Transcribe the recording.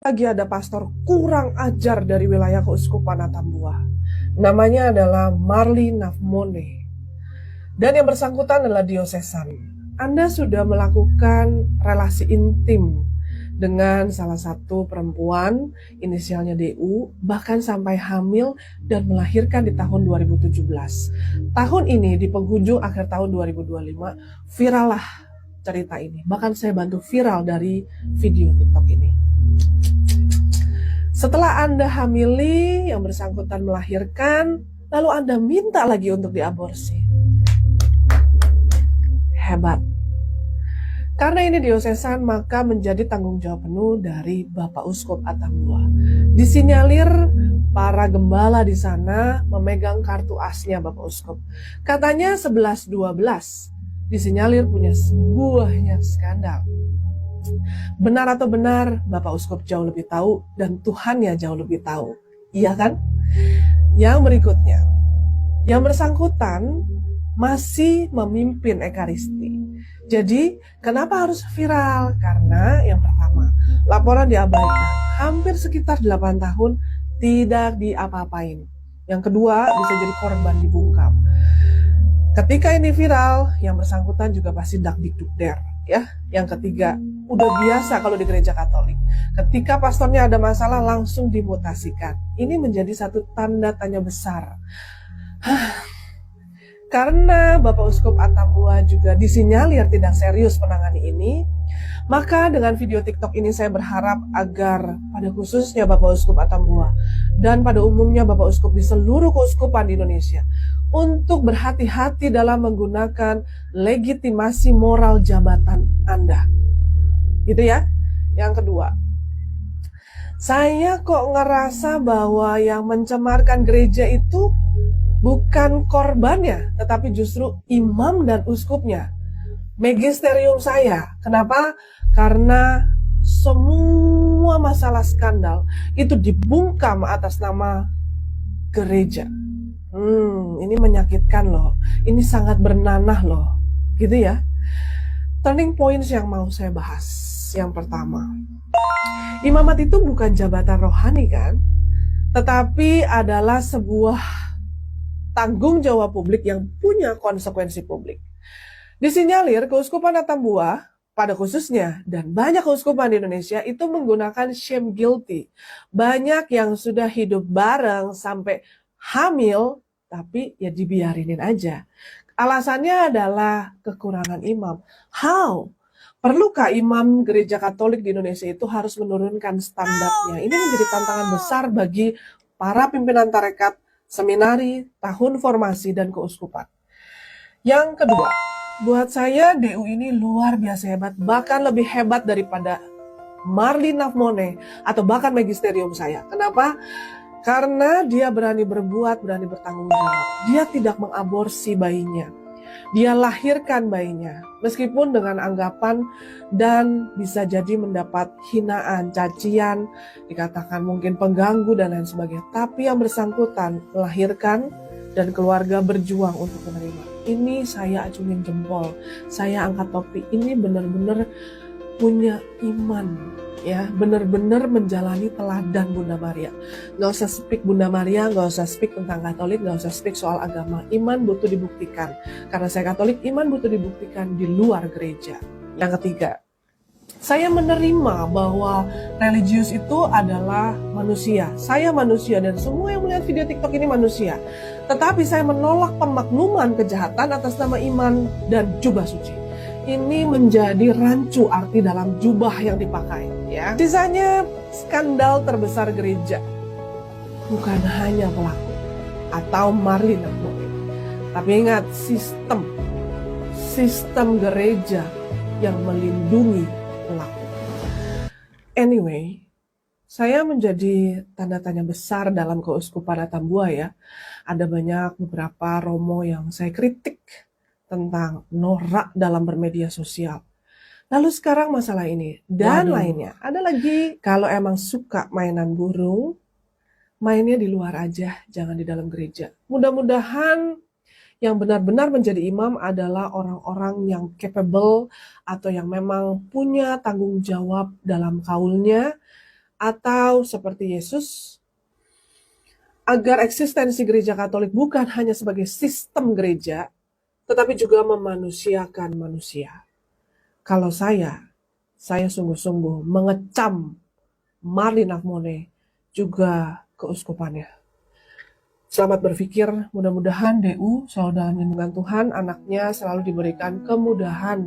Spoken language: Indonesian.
Lagi ada pastor kurang ajar dari wilayah Keuskupan Atambua. Namanya adalah Marli Nafmone. Dan yang bersangkutan adalah diosesan. Anda sudah melakukan relasi intim dengan salah satu perempuan, inisialnya DU, bahkan sampai hamil dan melahirkan di tahun 2017. Tahun ini di penghujung akhir tahun 2025, viral lah cerita ini. Bahkan saya bantu viral dari video TikTok ini. Setelah Anda hamili, yang bersangkutan melahirkan, lalu Anda minta lagi untuk diaborsi. Hebat. Karena ini diosesan, maka menjadi tanggung jawab penuh dari Bapak Uskup Atambua. Disinyalir para gembala di sana memegang kartu asnya Bapak Uskup. Katanya 11-12, disinyalir punya sebuahnya skandal. Benar atau benar, Bapak Uskup jauh lebih tahu dan Tuhan ya jauh lebih tahu. Iya kan? Yang berikutnya, yang bersangkutan masih memimpin Ekaristi. Jadi, kenapa harus viral? Karena yang pertama, laporan diabaikan. Hampir sekitar 8 tahun tidak diapa-apain. Yang kedua, bisa jadi korban dibungkam. Ketika ini viral, yang bersangkutan juga pasti dakdikdukder, ya. Yang ketiga, udah biasa kalau di gereja Katolik. Ketika pastornya ada masalah langsung dimutasikan. Ini menjadi satu tanda tanya besar. Karena Bapak Uskup Atambua juga disinyalir tidak serius menangani ini, maka dengan video TikTok ini saya berharap agar pada khususnya Bapak Uskup Atambua dan pada umumnya Bapak Uskup di seluruh keuskupan di Indonesia untuk berhati-hati dalam menggunakan legitimasi moral jabatan Anda. Gitu ya. Yang kedua, saya kok ngerasa bahwa yang mencemarkan gereja itu bukan korbannya, tetapi justru imam dan uskupnya. Magisterium saya. Kenapa? Karena semua masalah skandal itu dibungkam atas nama gereja. Ini menyakitkan loh. Ini sangat bernanah loh. Gitu ya. Turning points yang mau saya bahas. Yang pertama, imamat itu bukan jabatan rohani kan? Tetapi adalah sebuah tanggung jawab publik yang punya konsekuensi publik. Disinyalir Keuskupan Atambua pada khususnya dan banyak keuskupan di Indonesia itu menggunakan shame guilty. Banyak yang sudah hidup bareng sampai hamil tapi ya dibiarinin aja. Alasannya adalah kekurangan imam. How? Perlukah imam gereja Katolik di Indonesia itu harus menurunkan standarnya? Ini menjadi tantangan besar bagi para pimpinan tarekat, seminari, tahun formasi, dan keuskupan. Yang kedua, buat saya DU ini luar biasa hebat, bahkan lebih hebat daripada Marli Nafmone atau bahkan magisterium saya. Kenapa? Karena dia berani berbuat, berani bertanggung jawab. Dia tidak mengaborsi bayinya. Dia lahirkan bayinya, meskipun dengan anggapan dan bisa jadi mendapat hinaan, cacian, dikatakan mungkin pengganggu dan lain sebagainya. Tapi yang bersangkutan melahirkan dan keluarga berjuang untuk menerima. Ini saya acungin jempol, saya angkat topi. Ini benar-benar punya iman, ya, benar-benar menjalani teladan Bunda Maria. Gak usah speak Bunda Maria, gak usah speak tentang Katolik, gak usah speak soal agama. Iman butuh dibuktikan. Karena saya Katolik, iman butuh dibuktikan di luar gereja. Yang ketiga, saya menerima bahwa religius itu adalah manusia. Saya manusia dan semua yang melihat video TikTok ini manusia. Tetapi saya menolak pemakluman kejahatan atas nama iman dan jubah suci. Ini menjadi rancu arti dalam jubah yang dipakai, ya. Sisanya skandal terbesar gereja bukan hanya pelaku atau Marli Nafmone, tapi ingat sistem gereja yang melindungi pelaku. Anyway, saya menjadi tanda tanya besar dalam Keuskupan Atambua, ya. Ada banyak beberapa romo yang saya kritik tentang norak dalam bermedia sosial. Lalu sekarang masalah ini dan lainnya. Ada lagi, kalau emang suka mainan burung, mainnya di luar aja, jangan di dalam gereja. Mudah-mudahan yang benar-benar menjadi imam adalah orang-orang yang capable atau yang memang punya tanggung jawab dalam kaulnya, Atau seperti Yesus, agar eksistensi gereja Katolik bukan hanya sebagai sistem gereja, tetapi juga memanusiakan manusia. Kalau saya sungguh-sungguh mengecam Marlin Akmone juga keuskupannya. Selamat berpikir, mudah-mudahan DU selalu dalam lindungan Tuhan, anaknya selalu diberikan kemudahan